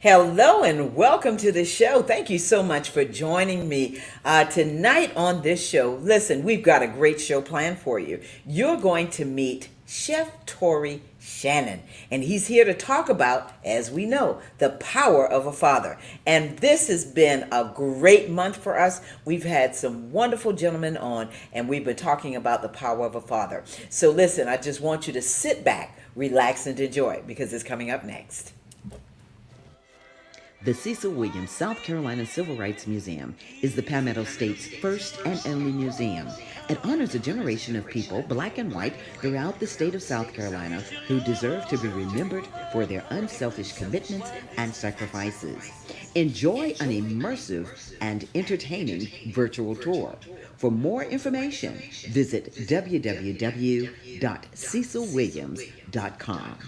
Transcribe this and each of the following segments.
Hello and welcome to the show. Thank you so much for joining me tonight on this show. Listen, we've got a great show planned for you. You're going to meet Chef Tori Shannon, and he's here to talk about, as we know, the power of a father. And this has been a great month for us. We've had some wonderful gentlemen on, and we've been talking about the power of a father. So listen, I just want you to sit back, relax, and enjoy because it's coming up next. The Cecil Williams South Carolina Civil Rights Museum is the Palmetto State's first and only museum. It honors a generation of people, black and white, throughout the state of South Carolina who deserve to be remembered for their unselfish commitments and sacrifices. Enjoy an immersive and entertaining virtual tour. For more information, visit www.cecilwilliams.com.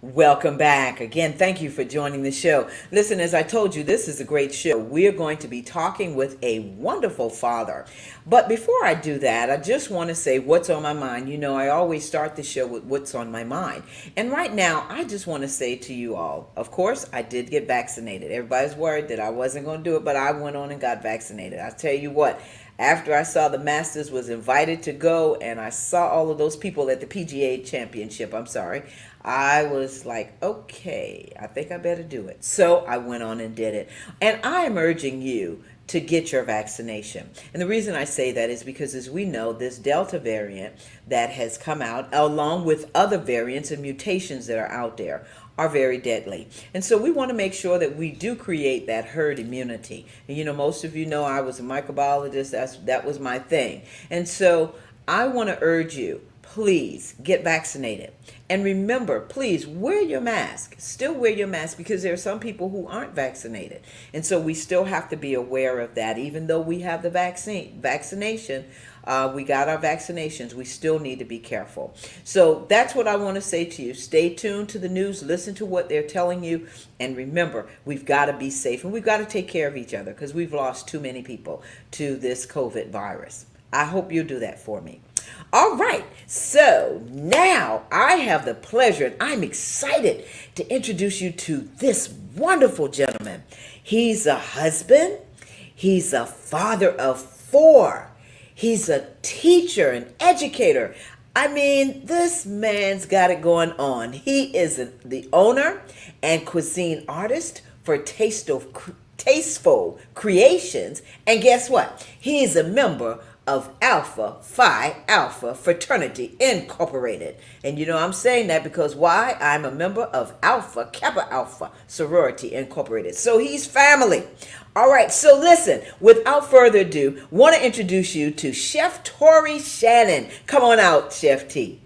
Welcome back. Again, thank you for joining the show. Listen, as I told you, this is a great show. We are going to be talking with a wonderful father. But before I do that, I just want to say what's on my mind. You know, I always start the show with what's on my mind. And right now, I just want to say to you all, of course, I did get vaccinated. Everybody's worried that I wasn't going to do it, but I went on and got vaccinated. I'll tell you what. After I saw the Masters was invited to go and I saw all of those people at the PGA Championship, I was like, okay, I think I better do it. So I went on and did it. And I am urging you to get your vaccination. And the reason I say that is because, as we know, this Delta variant that has come out, along with other variants and mutations that are out there, are very deadly. And so we want to make sure that we do create that herd immunity. And you know, most of you know I was a microbiologist. That was my thing. And so I want to urge you, please get vaccinated. And remember, please wear your mask. Still wear your mask because there are some people who aren't vaccinated. And so we still have to be aware of that. Even though we have the vaccination, we got our vaccinations, we still need to be careful. So that's what I want to say to you. Stay tuned to the news. Listen to what they're telling you. And remember, we've got to be safe and we've got to take care of each other because we've lost too many people to this COVID virus. I hope you'll do that for me. All right, so now I have the pleasure and I'm excited to introduce you to this wonderful gentleman. He's a husband. He's a father of 4. He's a teacher, an educator. I mean, this man's got it going on. He is the owner and cuisine artist for Tasteful Creations. And guess what? He's a member of Alpha Phi Alpha Fraternity Incorporated. And you know I'm saying that because why? I'm a member of Alpha Kappa Alpha Sorority Incorporated. So he's family. All right, so listen, without further ado, want to introduce you to Chef Tori Shannon. Come on out, Chef T.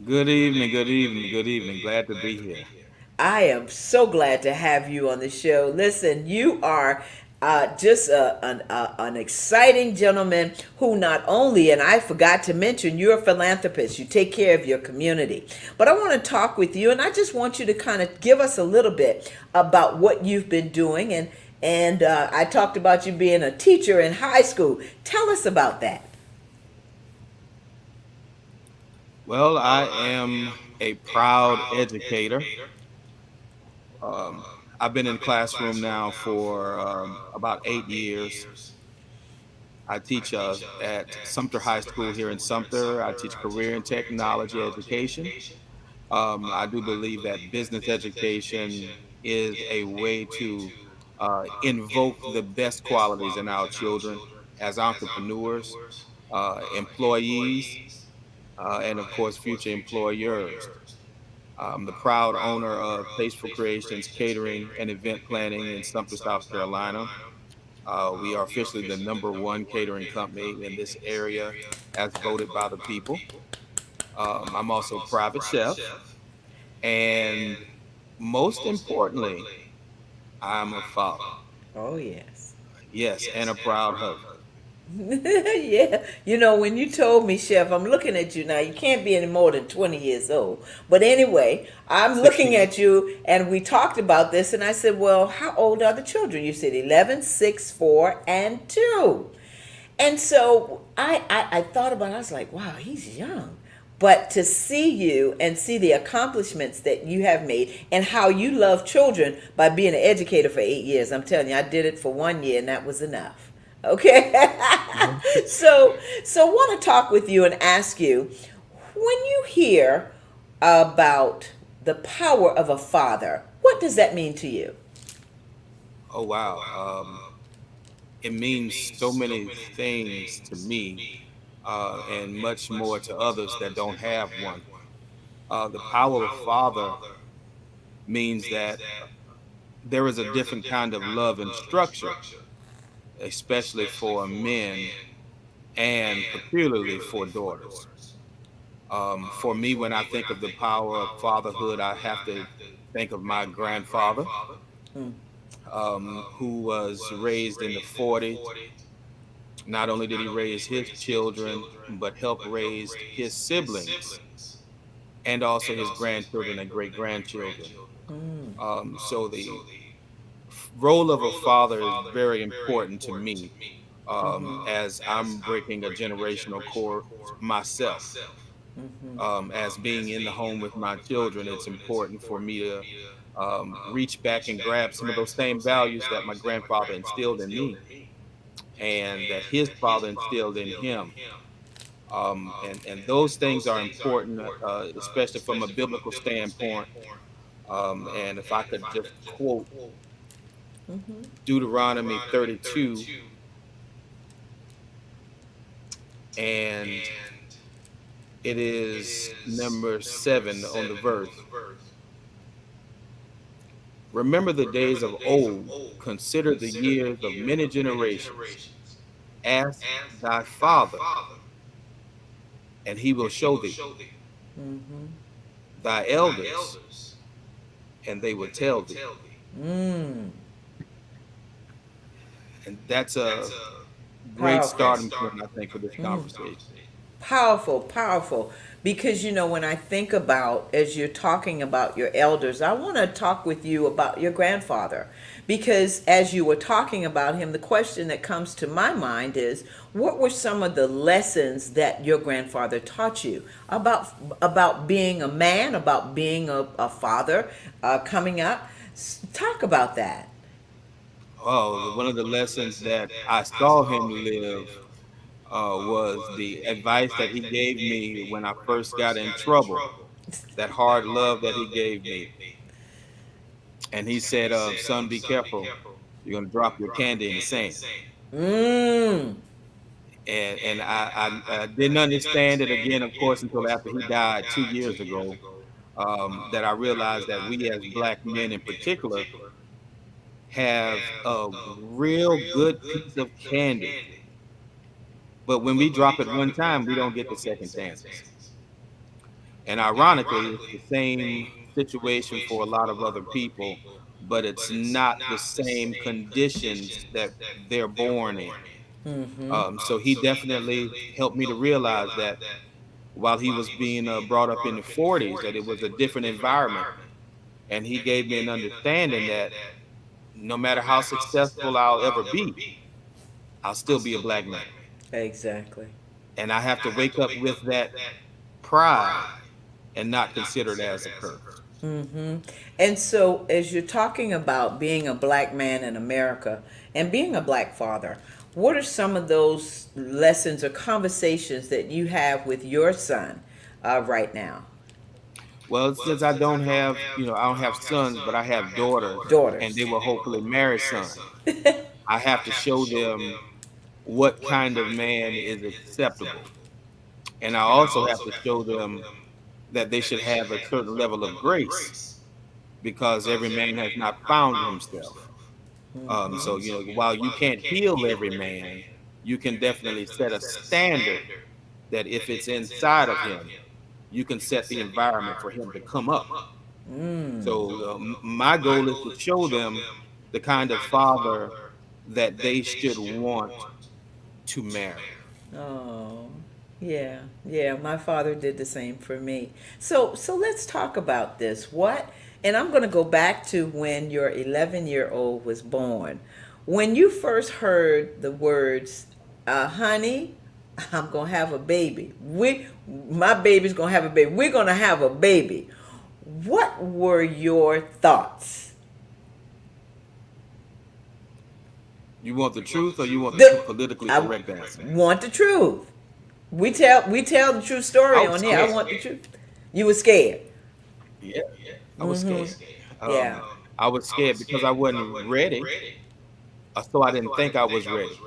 Good evening, good evening, good evening. Glad to be here. I am so glad to have you on the show. Listen, you are just an exciting gentleman who not only, and I forgot to mention, you're a philanthropist. You take care of your community. But I want to talk with you, and I just want you to kind of give us a little bit about what you've been doing. And I talked about you being a teacher in high school. Tell us about that. Well, I am a proud educator. I've been in classroom now for about 8 years. I teach at Sumter High School here in Sumter. I teach career and technology education. I do believe that business education is a way to invoke the best qualities in our children as entrepreneurs, employees, and of course, future employers. I'm the proud owner of Tasteful Creations Catering and Event Planning in Sumter, South Carolina. We are officially the #1 catering company in this area as voted by the people. I'm also a private chef. And most importantly, I'm a father. Oh, yes. Yes, and a proud husband. Yeah, you know, when you told me, Chef, I'm looking at you now. You can't be any more than 20 years old. But anyway, I'm looking at you, and we talked about this, and I said, well, how old are the children? You said 11, 6, 4, and 2. And so I thought about it. I was like, wow, he's young. But to see you and see the accomplishments that you have made and how you love children by being an educator for 8 years, I'm telling you, I did it for 1 year and that was enough. Okay. So want to talk with you and ask you, when you hear about the power of a father, what does that mean to you? Oh wow. It means so many things to me, and much more to others that don't have one. The power of father means that there is a different kind of love and structure, especially for men and particularly for daughters. For me, when I think of the power of fatherhood, I have to think of my grandfather, Mm. who was raised in the 40s. Not only did he raise his children, but helped raise his siblings and also his grandchildren and great grandchildren. Mm. So the role of a father is very important to me, as I'm breaking a generational course myself. Mm-hmm. As being in the home with my children, it's important for me to reach back and grab some of those same values that my grandfather instilled in me and that his father instilled in him. And those things are important, especially from a biblical standpoint. And if I could just quote Mm-hmm. Deuteronomy 32, and it is number 7 on the verse. Remember the days of old, consider the years of many generations. Ask thy father, and he will show thee, Mm-hmm. thy elders, and they will tell thee. Mm. And that's a great Powerful. starting point, I think, for this Mm. conversation. Powerful, powerful. Because, when I think about, as you're talking about your elders, I want to talk with you about your grandfather. Because as you were talking about him, the question that comes to my mind is, what were some of the lessons that your grandfather taught you about being a man, about being a father, coming up? Talk about that. Oh, one of the lessons that I saw him live was the advice that he gave me when I first got in trouble, that hard love that he gave me. And he said, son, be careful. You're going to drop your candy in the sand. Mm. And I didn't understand it again, of course, until after he died 2 years ago, that I realized that we as Black men in particular have a real good piece of candy. But when we drop it one time, we don't get the second chances. And ironically, it's the same situation for a lot of other people, but it's not the same conditions that they're born in. Mm-hmm. So he definitely helped me to realize that while he was being brought up in the 40s, that it was a different environment. And he gave me an understanding that no matter how successful I'll ever be, I'll still be a Black man. Exactly. And I have to wake up with that pride and not consider it as a curse. Mm-hmm. And so, as you're talking about being a black man in America and being a black father, what are some of those lessons or conversations that you have with your son right now? Well, since I don't have, I don't have sons, but I have daughters, and Daughters. they will hopefully marry sons. I have to show them what kind of man is acceptable. And I also have to show them that they should have a certain level of grace because every man has not found himself. So, while you can't heal every man, you can definitely set a standard that if it's inside of him, you can set the environment for him to come up. Mm. So, my goal is to show them the kind of father that they should want to marry. Oh, yeah, yeah. My father did the same for me. So let's talk about this. And I'm going to go back to when your 11-year-old was born. When you first heard the words honey, I'm gonna have a baby. My baby's gonna have a baby. We're gonna have a baby. What were your thoughts? You want the truth or you want the politically I correct answer? want the truth. We tell the true story I was on here. I scared. want the truth. You were scared. Yeah, I was scared. Yeah. I was scared because I wasn't ready, so I didn't think I was ready.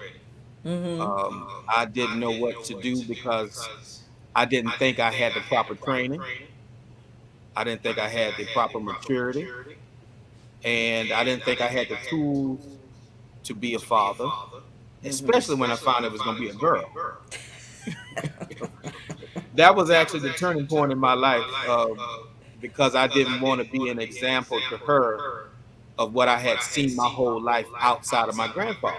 I didn't know what to do because I didn't think I had the proper training. I didn't think I had the proper maturity, and I didn't think I had the tools to be a father, especially when I found it was going to be a girl. That was actually the turning point in my life, because I didn't want to be an example to her of what I had seen my whole life outside of my grandfather.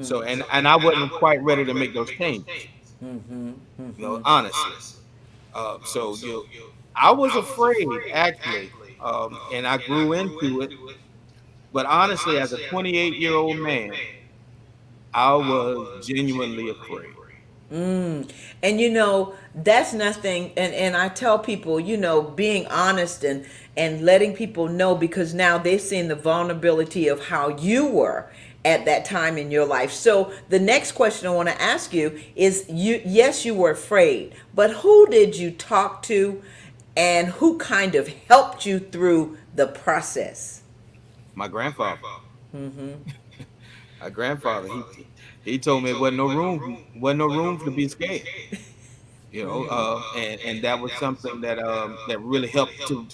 So, and I wasn't quite ready to make those changes, honestly. So I was afraid actually, and I grew into it. But honestly, as a 28-year-old man, I was genuinely afraid. And that's nothing. And I tell people, being honest and letting people know, because now they've seen the vulnerability of how you were at that time in your life. So the next question I want to ask you is, yes, you were afraid, but who did you talk to and who kind of helped you through the process? My grandfather. My grandfather, he told me it wasn't no room to be scared. And that was something that that really helped to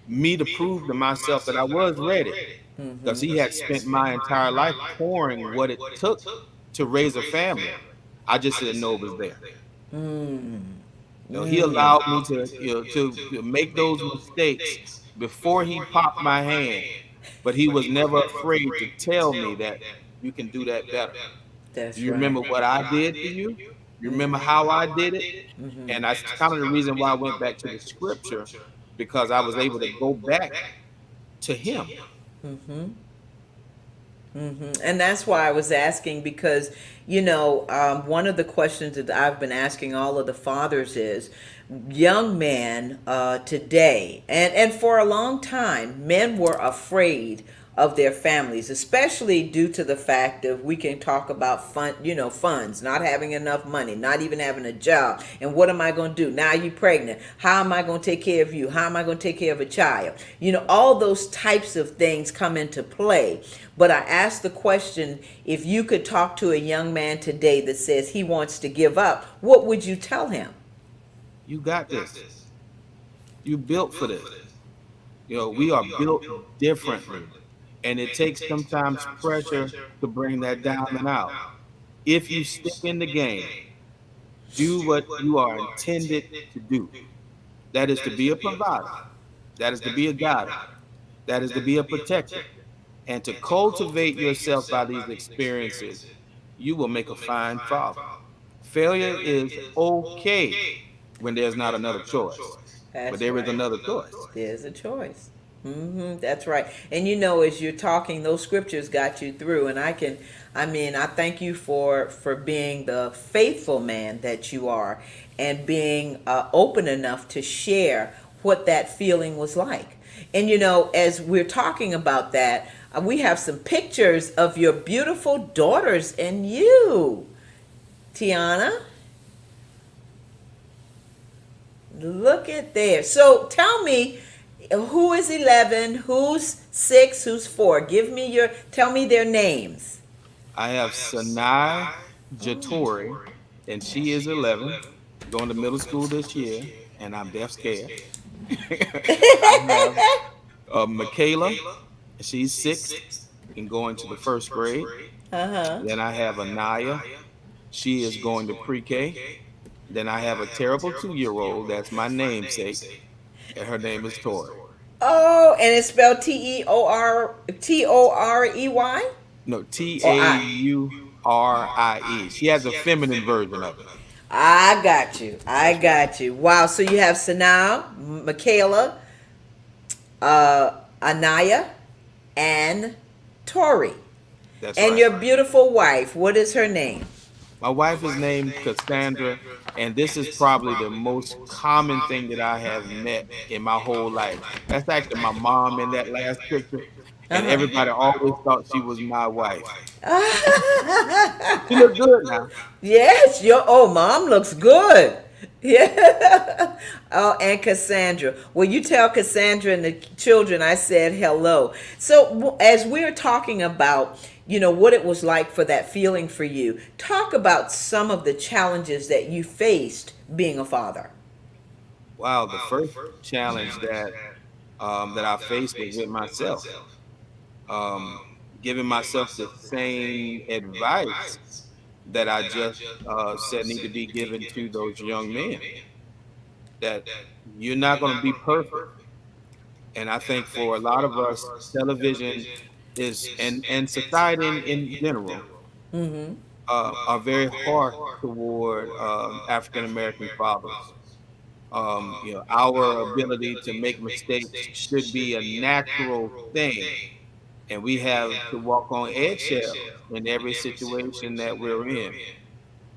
me to prove to myself that I was ready, because he had spent my entire life pouring what it took to raise a family. I just didn't know it was there. He allowed me to make those mistakes before he popped my hand, but he was never afraid to tell me that you can do that better. That's Do you right. remember what I did for you? You remember how I did it? And that's kind of the reason why I went back to the scripture, because I was able to go back to him. And that's why I was asking, because, one of the questions that I've been asking all of the fathers is, young men today, and for a long time, men were afraid of their families, especially due to the fact of, we can talk about funds, not having enough money, not even having a job. And what am I going to do? Now you're pregnant. How am I going to take care of you? How am I going to take care of a child? All those types of things come into play. But I asked the question, if you could talk to a young man today that says he wants to give up, what would you tell him? You got this. You built for this. We are built differently. And it takes sometimes pressure to bring that down and out. If you stick in the game, do what you are intended to do. That is to be a provider. That is to be a guide. That is to be a protector. And to cultivate yourself by these experiences, you will make a fine father. Failure is okay when there's not another choice. But there is another choice. There's a choice. That's right. And as you're talking, those scriptures got you through. And I thank you for being the faithful man that you are, and being open enough to share what that feeling was like. And as we're talking about that, we have some pictures of your beautiful daughters and you, Tiana. Look at there. So tell me, who is 11, who's 6, who's 4? Tell me their names. I have Sanai Tori, and she is 11, going to middle school this year, and I'm deaf scared. I have Michaela, she's 6 and going to the first grade. Then I have Anaya, she is going to pre-K. Then I have a terrible 2-year-old, that's my namesake, and her name is Tori. Oh, and it's spelled Teorey? No, Taurie. She has a feminine version of it. I got you. Wow. So you have Sanaa, Michaela, Anaya, and Tori. That's And right. your beautiful wife, what is her name? My wife is named Cassandra, and this is probably the most common thing that I have met in my whole life. That's actually my mom in that last picture, and everybody always thought she was my wife. She looked good now. Yes, your mom looks good. Yeah. Oh, and Cassandra. Well, you tell Cassandra and the children I said hello. So, as we're talking about, what it was like for that feeling for you, talk about some of the challenges that you faced being a father. Wow, the first challenge that I faced was with myself, um, giving myself the same advice that I just said need to be given to those young men, that you're not going to be perfect. And I think for a lot of us, television is and society in general are very harsh toward African American fathers. Our ability to make mistakes should be a natural thing, and we have to walk on eggshells in every situation that we're in.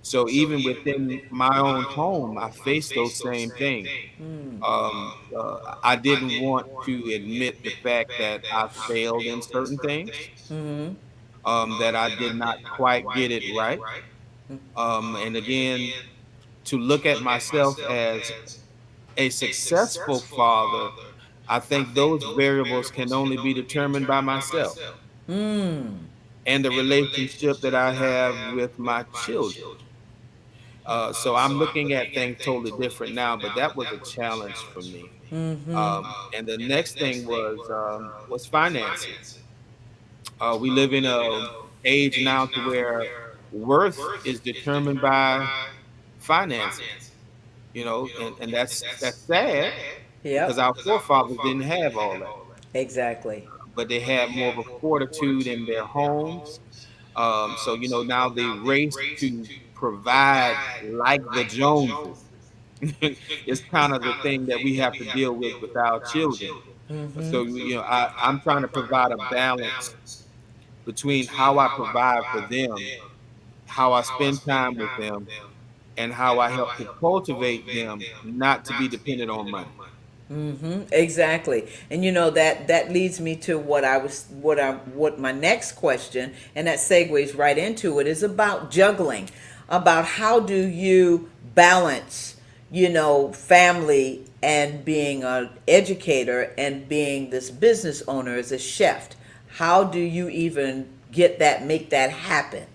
So even within my own home, I face those same things. I didn't want to admit the fact that I failed in certain things, that I did not quite get it right. And again, to look at myself as a successful father, I think those variables can only be determined by myself and the relationship that I have with my children. So I'm looking at things totally different now, but that was a challenge for me. And the next thing was finances. We live in a age now to where worth is determined by finances, and that's sad because Yep. our forefathers didn't have all that, Exactly. but they had more of a fortitude in their homes. So now the race to provide like the Joneses is kind of the thing that we have to deal with our children. So I'm trying to provide a balance between how I provide for them, how I spend time with them, and how I help to cultivate them not to be dependent on money. Exactly. And that leads me to what my next question, and that segues right into it, is about juggling. About how do you balance, family and being an educator and being this business owner as a chef. How do you even make that happen?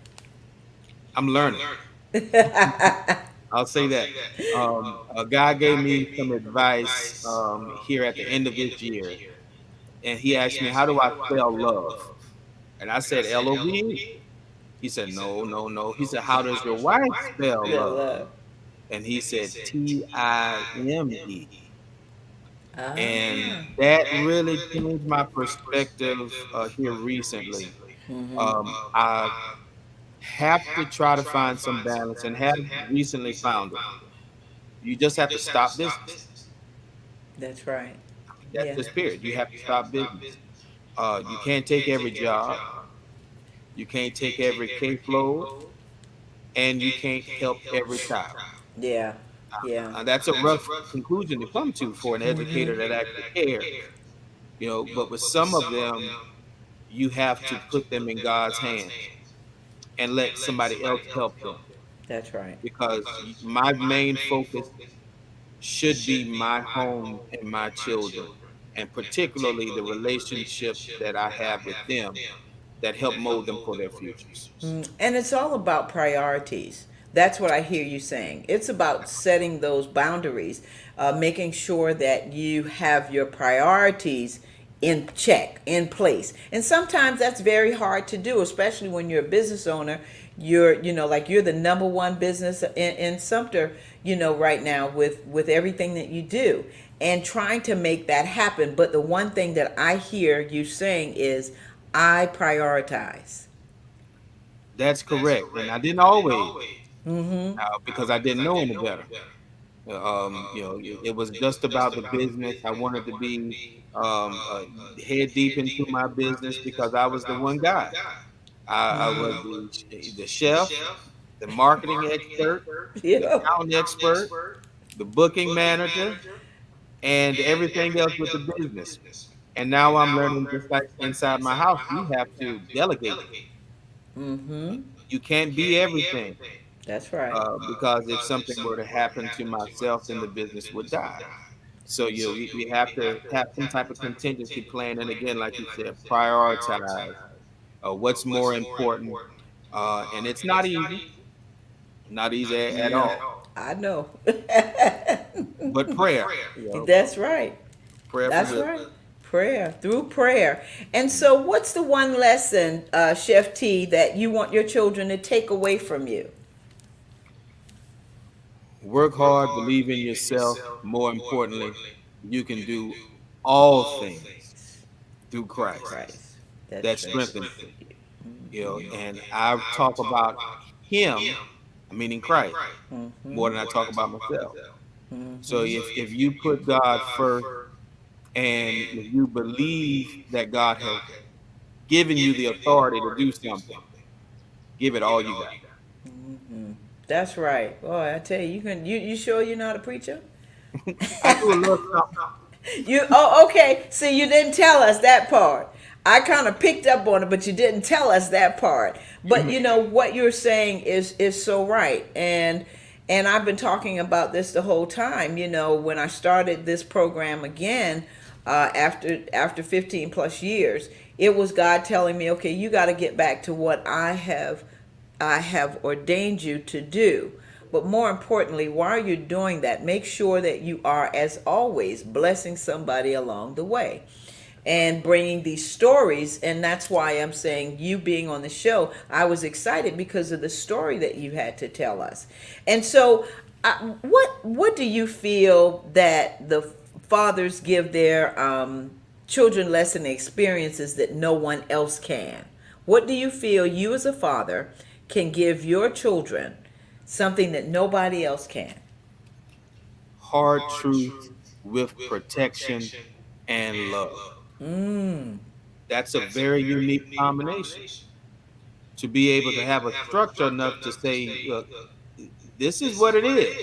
I'm learning. I'll say that. A guy gave me some advice here at the end of this year, and he asked me, "How do I spell love?" And I said, "LOVE." He said, "No, no, no." He said, "How does your wife spell Yeah, love?" love. And he said, TIME. And Ah. that really changed my perspective here recently. I have to try to find some balance and have recently found it. You just have to stop business. That's right. That's Yeah. just period. You have to stop business. You can't take every job. You can't take every caseload, and you can't help every child. Yeah. Yeah. That's a rough conclusion to come to for an educator that actually cares, but with some of them, you have to put them in God's hands and let somebody else help them, That's right. because my main focus should be my home and my children, and particularly the relationships that I have with them that help mold them for their futures. And it's all about priorities. That's what I hear you saying. It's about setting those boundaries, making sure that you have your priorities in check, in place. And sometimes that's very hard to do, especially when you're a business owner. Like you're the number one business in Sumter, right now with everything that you do and trying to make that happen. But the one thing that I hear you saying is, I prioritize. That's correct, and I didn't always, because I didn't know any better. It was just about the business. I wanted to be head deep into my business because I was the one guy. I was the chef, the marketing expert, the Yeah. account expert, the booking manager, and everything else with the business. And now I'm learning, just like inside my house, you have to delegate. Mm-hmm. You can't be everything, That's right. because if something were to happen to myself, then the business would die. So we have to have some type of contingency plan. And again, like you said, prioritize what's more important. And it's not easy, not easy at Yeah, all. I know. But prayer, That's right. prayer for That's wisdom. right. Prayer, through prayer. And so, what's the one lesson, Chef T, that you want your children to take away from you? Work hard, believe in yourself. More importantly, you can do all things through Through Christ Christ. That that strengthens strengthens you. you. And I talk about Him, meaning Christ, more Mm-hmm. than I talk about myself. So Mm-hmm. if you put God first, and if you believe that God has given you the authority to do something, give it all you got. Mm-hmm. That's right. Boy, I tell you, you sure you're not a preacher? I do a little something. Okay. See, you didn't tell us that part. I kind of picked up on it, but you didn't tell us that part. But you know what you're saying is so right, and I've been talking about this the whole time. You know, when I started this program again, after 15 plus years, it was God telling me, okay, you got to get back to what I have ordained you to do. But more importantly, while you're doing that, make sure that you are, as always, blessing somebody along the way and bringing these stories. And that's why I'm saying, you being on the show, I was excited because of the story that you had to tell us. And so, what do you feel that the fathers give their children lesson experiences that no one else can? What do you feel you as a father can give your children something that nobody else can? Hard truth with protection and love. Mm. That's a very unique combination, to be able to have a structure enough to say, look, this is what it is,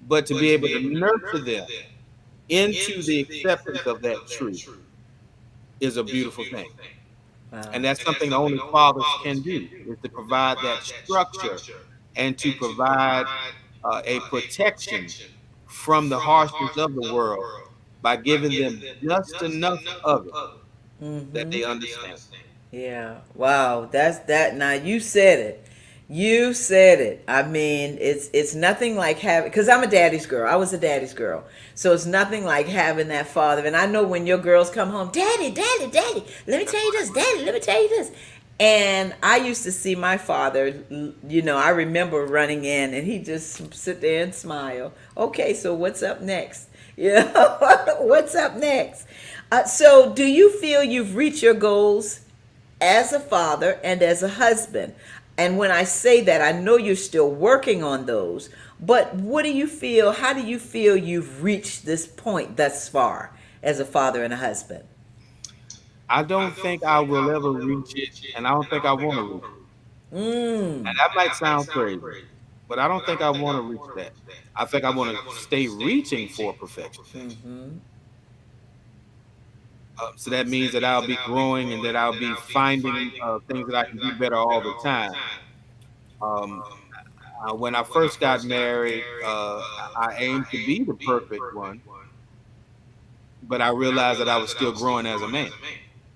but to be able to nurture them into the acceptance of that truth is a beautiful thing. Wow. And that's something that only fathers can do, is to provide that structure and to provide a protection from the harshness of the world by giving them just enough of it that Mm-hmm. they understand. Yeah. Wow. That's that. Now you said it. You said it. I mean, it's nothing like having, because I'm a daddy's girl. I was a daddy's girl. So it's nothing like having that father. And I know when your girls come home, daddy, daddy, daddy, let me tell you this, daddy, let me tell you this. And I used to see my father, I remember running in and he just sit there and smile. Okay, so what's up next? What's up next? So do you feel you've reached your goals as a father and as a husband? And when I say that, I know you're still working on those, but what do you feel? How do you feel you've reached this point thus far as a father and a husband? I don't think I will ever reach it, and I don't think I want to reach it. Mm. And that might sound crazy, but I don't think I want to reach that. I think I want to stay reaching for perfection. Mm-hmm. So that means that I'll be growing and that I'll be finding things that I can do better all the time. Um, when I first got married, I aimed to be the perfect one, but I realized that I was still growing as a man.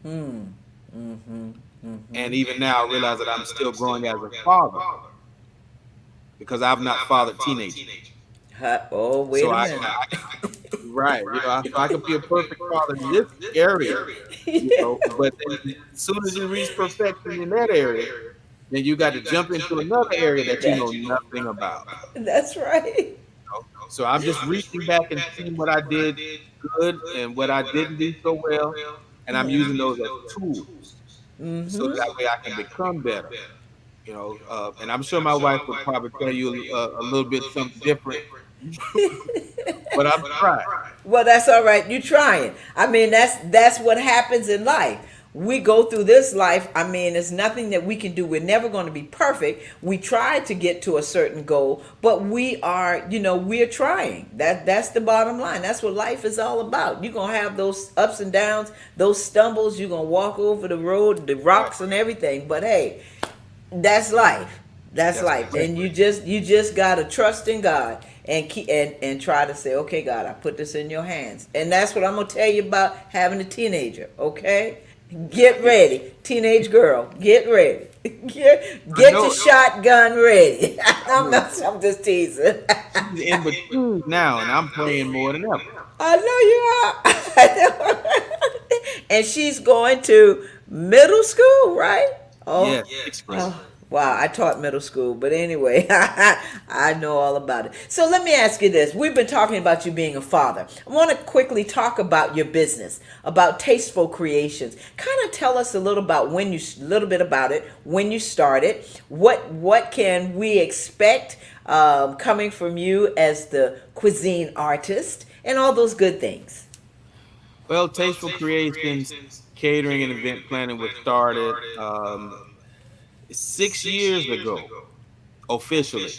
Mm. Mm-hmm. Mm-hmm. And even now, I realize that I'm still growing as a father because I've not fathered teenagers. Oh, wait So a minute. right, I could be a perfect father in this area, but then as soon as you reach perfection in that area, then you got to jump into another area that you know nothing about. That's right. So I'm just reaching back and seeing what I did good and what I didn't do so well, and I'm using those as tools so Mm-hmm. that way I can become better. And I'm sure my wife would probably tell you a little bit something different, but I'm trying. Well, that's all right. You're trying. I mean, that's what happens in life. we go through this life. I mean, it's nothing that we can do. We're never going to be perfect. We try to get to a certain goal, but we are, we're trying. That's the bottom line. That's what life is all about. You're going to have those ups and downs, those stumbles. You're going to walk over the road, the rocks and everything. But hey, that's life. That's life. And you just got to trust in God and keep and try to say, okay, God, I put this in your hands. And that's what I'm going to tell you about having a teenager, okay? Get ready. Teenage girl, get ready. Get your shotgun ready. I'm just teasing. She's in between now, and I'm praying more than ever. I know you are. I know. And she's going to middle school, right? Oh, Yes, sixth grade. oh, wow. I taught middle school, but anyway, I know all about it. So let me ask you this. We've been talking about you being a father. I want to quickly talk about your business, about Tasteful Creations. Kind of tell us a little bit about it, when you started, what can we expect coming from you as the cuisine artist, and all those good things. Well, Tasteful Creations catering and event planning was started 6 years ago, officially.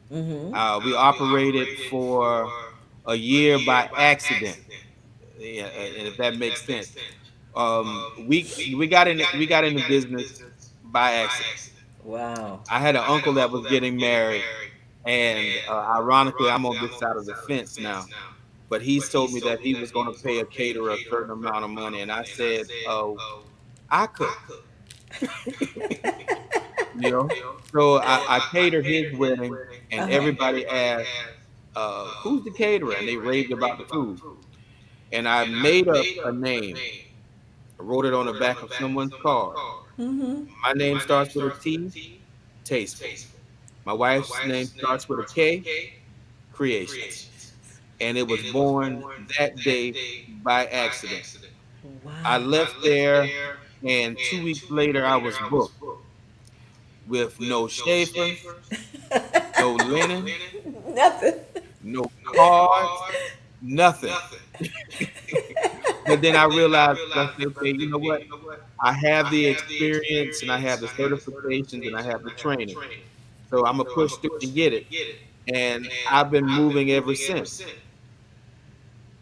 We operated for a year by accident, yeah, and if that makes sense. We got in the business by accident. Wow. I had an uncle that was getting married, and ironically, I'm on this side of the fence now. But he's told me that he was going to pay a caterer a certain amount of money, and I said, "Oh, I could." You know, so I catered his wedding, and everybody asked, "Who's the caterer?" And they raved about the food. And I made up a name. I wrote it on the back of someone's car. My name starts with a T, Tasteful. My wife's name starts with a K, Creations. And it was born that day by accident. I Wow. left there, and 2 weeks later, I was booked with no chauffeur, no linen, Nothing. no cards, nothing. But then I realized, I said, okay, you know what? I have the experience, and I have the certifications, and I have the training. So I'm gonna push through and get it. And I've been moving ever since.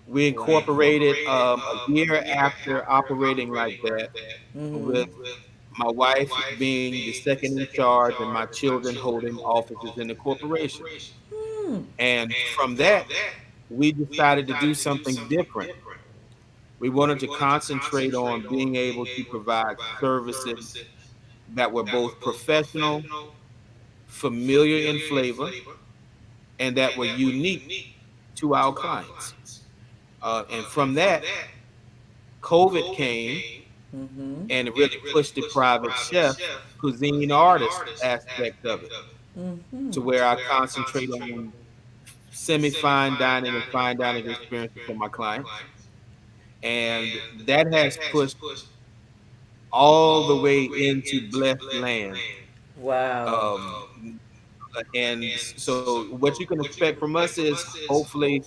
We incorporated a year after operating like that, with my wife being the second in charge and my children holding offices in the corporation. And from that, we decided to do something different. We wanted to concentrate on being able to provide services that were both professional, familiar in flavor, and that were unique to our clients. And from that, COVID came, and it really pushed the private chef, cuisine artist aspect of it, to where I concentrate on semi-fine dining and fine dining experiences for my clients. And that has pushed all the way into blessed land. Wow. And so what you can expect from us is hopefully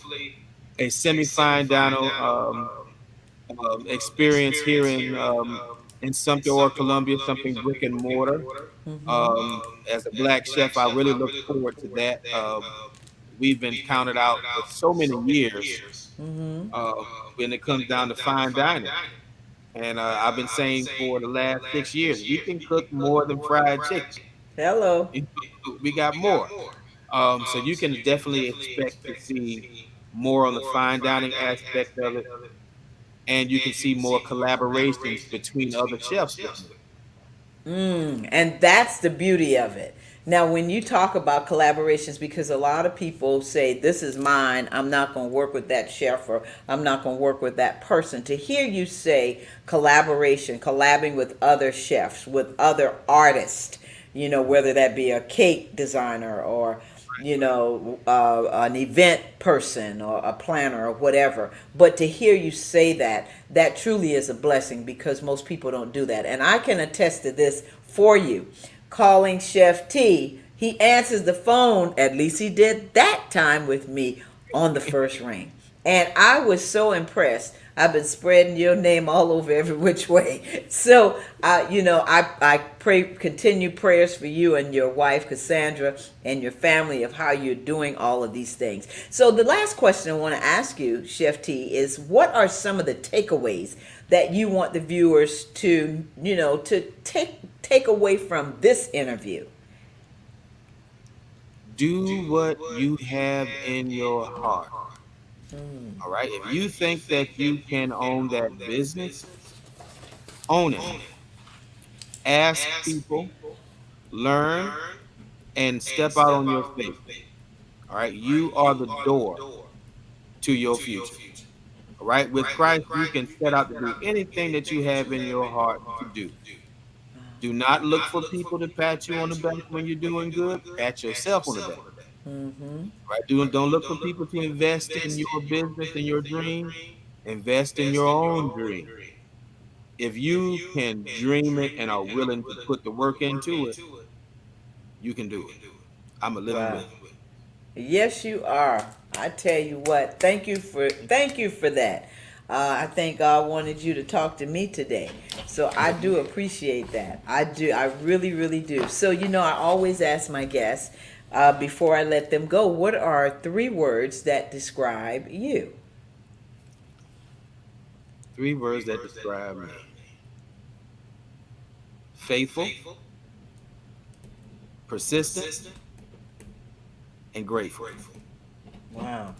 a semi-fine dining experience here in Sumter or Columbia, something brick and mortar. As a black chef, I really look forward to that. We've been counted out for so many years uh, when it comes down to fine dining. And I've been saying for the last 6 years, we can cook more than fried chicken. Hello. We got more. So you can definitely expect to see more on the fine dining aspect of it, and you can see more collaborations between other chefs with me. And that's the beauty of it. Now, when you talk about collaborations, because a lot of people say, this is mine, I'm not going to work with that chef, or I'm not going to work with that person. To hear you say collaboration, collabing with other chefs, with other artists, whether that be a cake designer or an event person or a planner or whatever. But to hear you say that truly is a blessing, because most people don't do that. And I can attest to this for you. Calling Chef T, he answers the phone, at least he did that time with me, on the first ring. And I was so impressed. I've been spreading your name all over every which way. So, I pray, continue prayers for you and your wife, Cassandra, and your family of how you're doing all of these things. So, the last question I want to ask you, Chef T, is what are some of the takeaways that you want the viewers to, to take away from this interview? Do what you have in your heart. All right. If you think that you can own that business, own it. Ask people, learn, and step out on your faith. All right. You are the door to your future. All right. With Christ, you can set out to do anything that you have in your heart to do. Do not look for people to pat you on the back when you're doing good. Pat yourself on the back. Mm-hmm. Right? Don't look for people to invest in your business and your dream. Invest in your own dream. If you can dream it and are willing to put the work into it, you can do it. I'm a living Wow. witness. Yes, you are. I tell you what. Thank you for that. I think God wanted you to talk to me today, so I do appreciate that. I do. I really, really do. So I always ask my guests before I let them go, what are 3 words that describe you? 3 words that describe me: faithful, persistent, and grateful. Wow.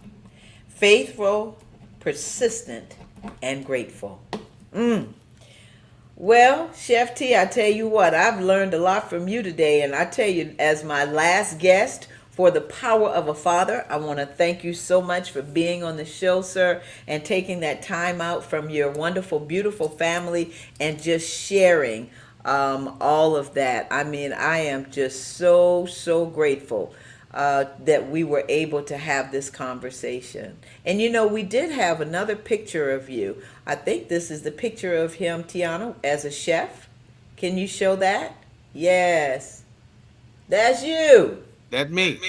Faithful, persistent, and grateful. Mm. Well, Chef T, I tell you what, I've learned a lot from you today. And I tell you, as my last guest for The Power of a Father, I want to thank you so much for being on the show, sir, and taking that time out from your wonderful, beautiful family and just sharing all of that. I mean, I am just so, so grateful that we were able to have this conversation. And we did have another picture of you. I think this is the picture of him, Tiana, as a chef. Can you show that? Yes. That's you. That's me.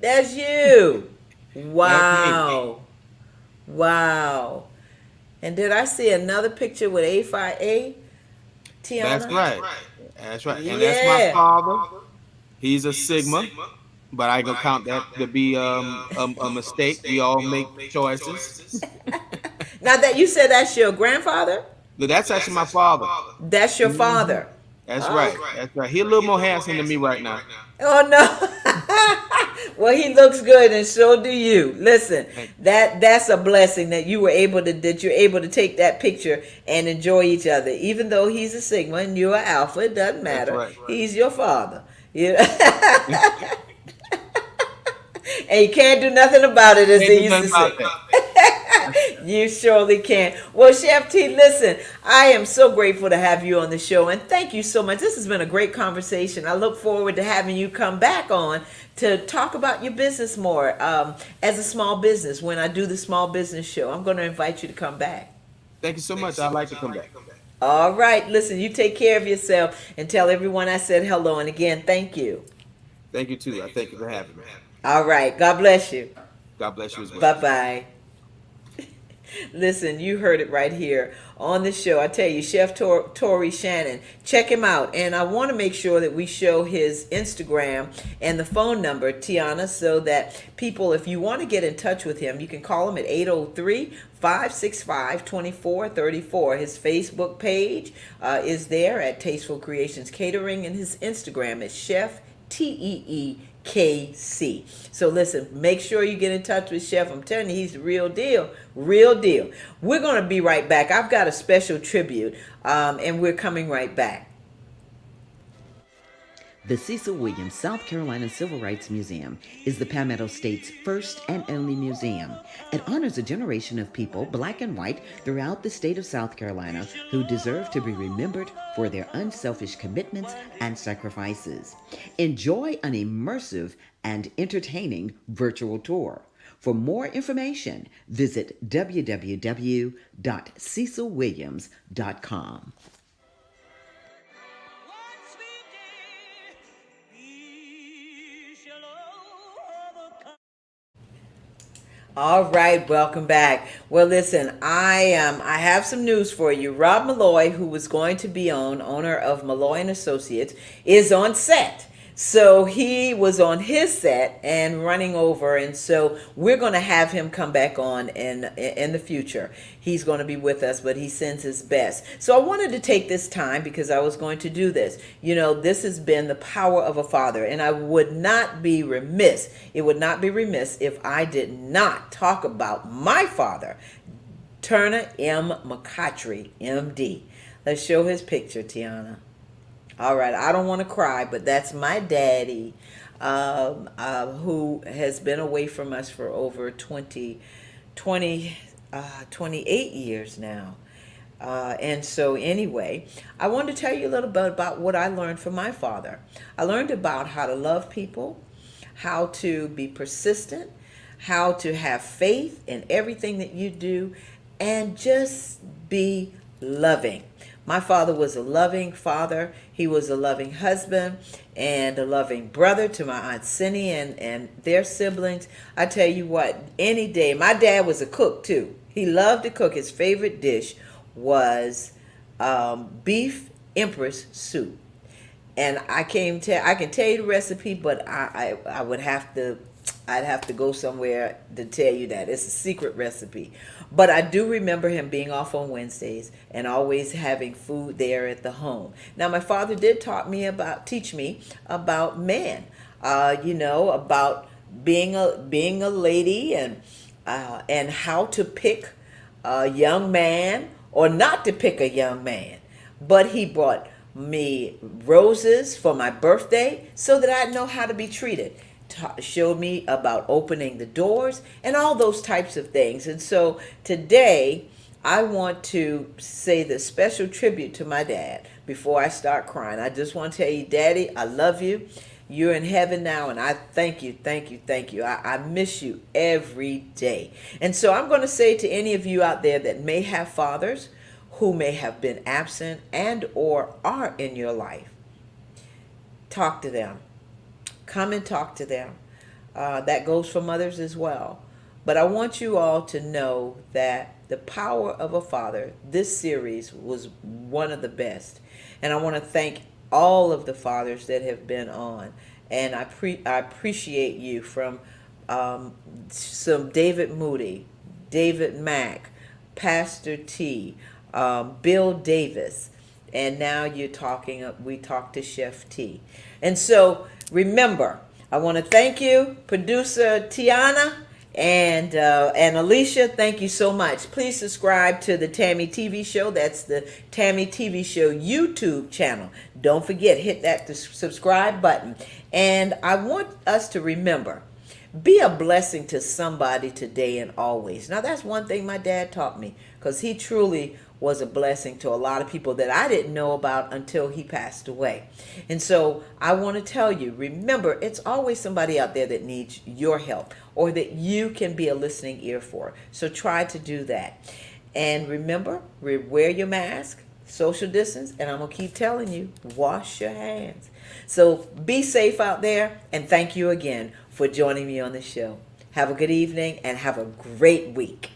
That's you. That's me. Wow. Wow. And did I see another picture with A5A, Tiana? That's right. That's right. And that's my Yeah. father. He's a Sigma, but I ain't gonna count that to be a mistake. We all make choices. Now that you said that's your grandfather, But that's actually my father. that's your Mhm. father. That's Oh. right. That's right. He a little more handsome than me right now. Oh no. Well, he looks good, and so do you. Listen, that's a blessing that you're able to take that picture and enjoy each other. Even though he's a Sigma and you're an Alpha, it doesn't That's matter. right. He's your father. You and you can't do nothing about it, as Can't they do used nothing to say. about that. You surely can. Well, Chef T, listen, I am so grateful to have you on the show, and thank you so much. This has been a great conversation. I look forward to having you come back on to talk about your business more as a small business. When I do the small business show, I'm going to invite you to come back. Thank you so much. I'd like to come back. All right. Listen, you take care of yourself and tell everyone I said hello. And again, thank you. Thank you too. I thank you for having me. All right. God bless you. God bless you as well. Bye-bye. Listen, you heard it right here on the show. I tell you, Chef Tori Shannon, check him out. And I want to make sure that we show his Instagram and the phone number, Tiana, so that people, if you want to get in touch with him, you can call him at 803-565-2434. His Facebook page is there at Tasteful Creations Catering, and his Instagram is Chef TEEKC. So listen, make sure you get in touch with Chef. I'm telling you, he's the real deal. Real deal. We're going to be right back. I've got a special tribute, and we're coming right back. The Cecil Williams South Carolina Civil Rights Museum is the Palmetto State's first and only museum. It honors a generation of people, black and white, throughout the state of South Carolina who deserve to be remembered for their unselfish commitments and sacrifices. Enjoy an immersive and entertaining virtual tour. For more information, visit www.cecilwilliams.com. All right, welcome back. Well, listen, I have some news for you. Rob Malloy, who was going to be owner of Malloy and Associates, is on set. So he was on his set and running over, and so we're going to have him come back on in the future. He's going to be with us, but he sends his best. So I wanted to take this time because I was going to do this. You know, this has been the power of a father, and I would not be remiss. It would not be remiss if I did not talk about my father, Turner M. McCotry, MD. Let's show his picture, Tiana. All right, I don't want to cry, but that's my daddy, who has been away from us for over 28 years now. And so anyway, I want to tell you a little bit about what I learned from my father. I learned about how to love people, how to be persistent, how to have faith in everything that you do, and just be loving. My father was a loving father. He was a loving husband and a loving brother to my Aunt Cindy and their siblings. I tell you what, any day, my dad was a cook too. He loved to cook. His favorite dish was beef empress soup. And I can tell you the recipe, but I would have to, I'd have to go somewhere to tell you that. It's a secret recipe. But I do remember him being off on Wednesdays and always having food there at the home. Now, my father did teach me about men, about being a lady and how to pick a young man or not to pick a young man. But he brought me roses for my birthday so that I'd know how to be treated. Showed me about opening the doors and all those types of things. And so today I want to say the special tribute to my dad before I start crying. I just want to tell you, Daddy, I love you. You're in heaven now, and I thank you. I miss you every day. And so I'm going to say to any of you out there that may have fathers who may have been absent and or are in your life, talk to them. Come and talk to them. That goes for mothers as well. But I want you all to know that the power of a father, this series was one of the best. And I want to thank all of the fathers that have been on. And I appreciate you, from some David Moody, David Mack, Pastor T, Bill Davis, and now we talked to Chef T. And so remember, I want to thank you, producer Tiana and Alicia. Thank you so much. Please subscribe to the Tammy TV Show. That's the Tammy TV Show YouTube channel. Don't forget, hit that subscribe button. And I want us to remember, be a blessing to somebody today and always. Now, that's one thing my dad taught me, because he truly was a blessing to a lot of people that I didn't know about until he passed away. And so I want to tell you, remember, it's always somebody out there that needs your help or that you can be a listening ear for. So try to do that. And remember, wear your mask, social distance, and I'm going to keep telling you, wash your hands. So be safe out there, and thank you again for joining me on the show. Have a good evening and have a great week.